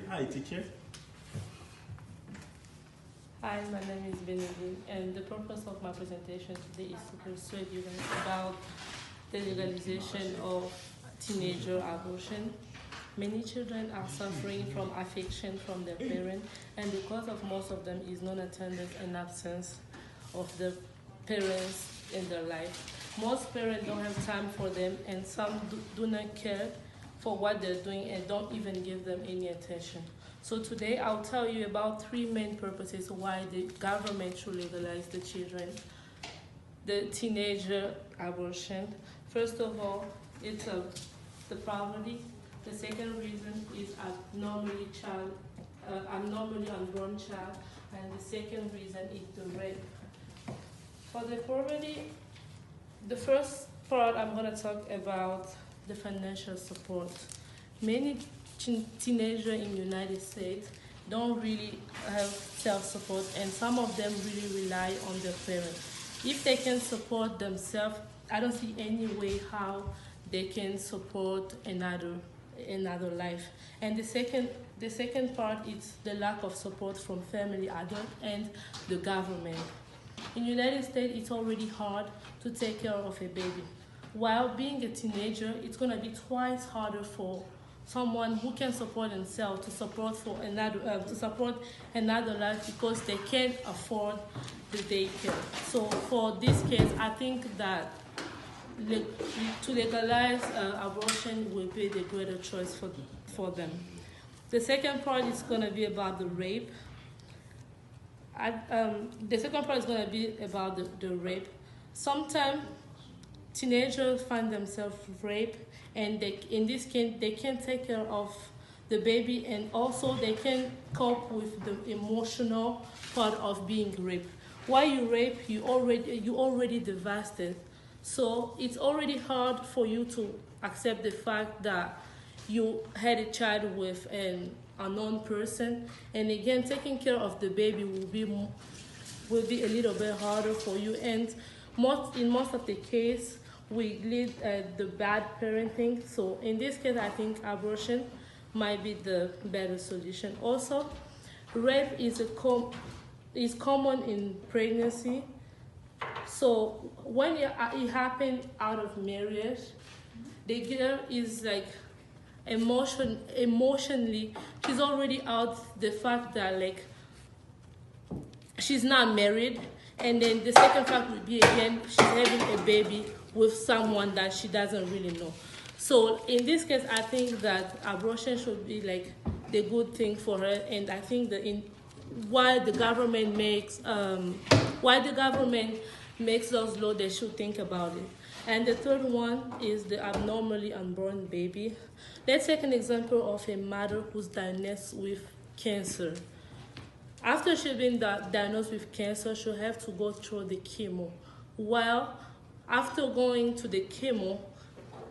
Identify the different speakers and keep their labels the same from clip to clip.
Speaker 1: Hi, teacher.
Speaker 2: Hi, my name is Benedict, and the purpose of my presentation today is to persuade you guys about the legalization of teenager abortion. Many children are suffering from affection from their parents, and the cause of most of them is non-attendance and absence of the parents in their life. Most parents don't have time for them, and some do not care for what they're doing and don't even give them any attention. So today I'll tell you about three main purposes why the government should legalize the teenager abortion. First of all, it's the poverty. The second reason is abnormally unborn child, and the second reason is the rape. For the poverty, the first part I'm going to talk about the financial support. Many teenagers in the United States don't really have self-support, and some of them really rely on their parents. If they can support themselves, I don't see any way how they can support another life. And the second part is the lack of support from family, adult, and the government. In the United States, it's already hard to take care of a baby. While being a teenager, it's going to be twice harder for someone who can support himself to support another life, because they can't afford the daycare. So for this case, I think that to legalize abortion will be the greater choice for them. The second part is going to be about the rape. The second part is going to be about the rape. Sometimes teenagers find themselves raped, and in this case, they can't take care of the baby, and also they can cope with the emotional part of being raped. While you rape, you already devastated. So it's already hard for you to accept the fact that you had a child with an unknown person, and again, taking care of the baby will be a little bit harder for you. And in most of the case, we lead the bad parenting. So in this case, I think abortion might be the better solution. Also, rape is common in pregnancy. So when it happens out of marriage, the girl is like emotionally, she's already out the fact that like she's not married, and then the second fact would be again she's having a baby with someone that she doesn't really know. So in this case, I think that abortion should be like the good thing for her, and I think that why the government makes those laws, they should think about it. And the third one is the abnormally unborn baby. Let's take an example of a mother who's diagnosed with cancer. After she's been diagnosed with cancer, she'll have to go through the chemo. While after going to the chemo,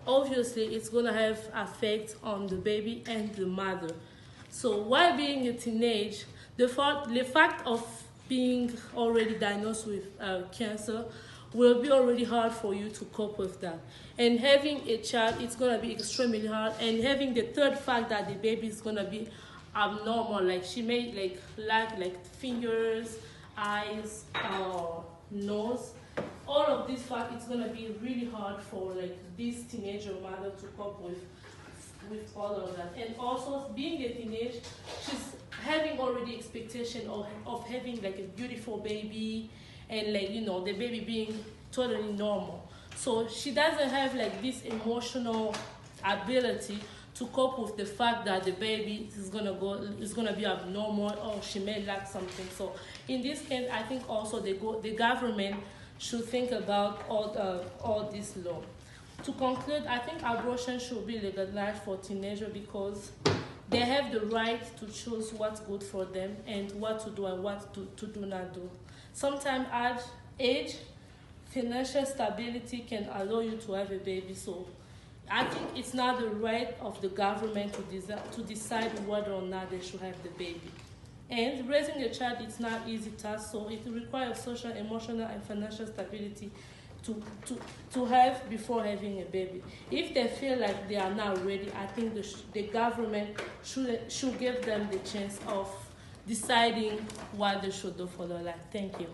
Speaker 2: obviously it's going to have effect on the baby and the mother. So while being a teenage, the fact of being already diagnosed with cancer will be already hard for you to cope with that. And having a child, it's going to be extremely hard. And having the third fact that the baby is going to be abnormal, like she may lack fingers, eyes, or nose. All of this fact, it's going to be really hard for this teenager mother to cope with all of that. And also, being a teenage, she's having already expectation of having a beautiful baby, and the baby being totally normal. So she doesn't have this emotional ability to cope with the fact that the baby is gonna be abnormal, or she may lack something. So in this case, I think also the government should think about all this law. To conclude, I think abortion should be legalized for teenagers because they have the right to choose what's good for them and what to do and what to do not do. Sometimes age, financial stability can allow you to have a baby. So I think it's not the right of the government to decide whether or not they should have the baby. And raising a child, it's not easy task, so it requires social, emotional, and financial stability to, to, to have before having a baby. If they feel like they are not ready, I think the government should give them the chance of deciding what they should do for their life. Thank you.